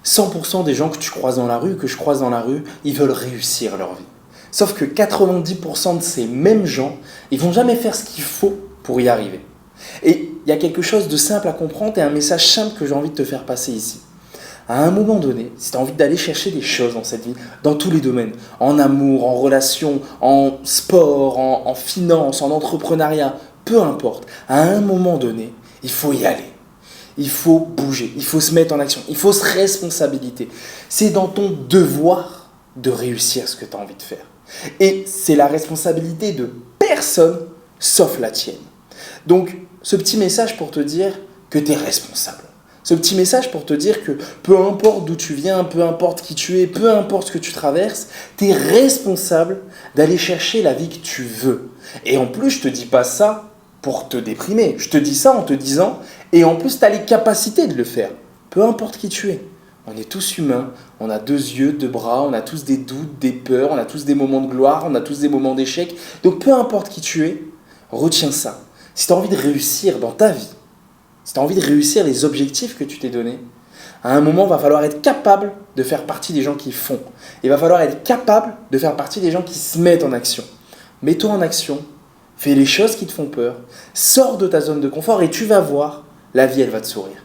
100% des gens que tu croises dans la rue, que je croise dans la rue, ils veulent réussir leur vie. Sauf que 90% de ces mêmes gens, ils vont jamais faire ce qu'il faut pour y arriver. Et il y a quelque chose de simple à comprendre et un message simple que j'ai envie de te faire passer ici. À un moment donné, si tu as envie d'aller chercher des choses dans cette vie, dans tous les domaines, en amour, en relation, en sport, en finance, en entrepreneuriat, peu importe, à un moment donné, il faut y aller. Il faut bouger, il faut se mettre en action, il faut se responsabiliser. C'est dans ton devoir de réussir ce que tu as envie de faire. Et c'est la responsabilité de personne sauf la tienne. Donc, ce petit message pour te dire que tu es responsable. Ce petit message pour te dire que peu importe d'où tu viens, peu importe qui tu es, peu importe ce que tu traverses, tu es responsable d'aller chercher la vie que tu veux. Et en plus, je ne te dis pas ça pour te déprimer. Je te dis ça en te disant, et en plus, tu as les capacités de le faire. Peu importe qui tu es. On est tous humains, on a 2 yeux, 2 bras, on a tous des doutes, des peurs, on a tous des moments de gloire, on a tous des moments d'échec. Donc peu importe qui tu es, retiens ça. Si tu as envie de réussir dans ta vie, si tu as envie de réussir les objectifs que tu t'es donnés, à un moment, il va falloir être capable de faire partie des gens qui font. Il va falloir être capable de faire partie des gens qui se mettent en action. Mets-toi en action, fais les choses qui te font peur, sors de ta zone de confort et tu vas voir, la vie, elle va te sourire.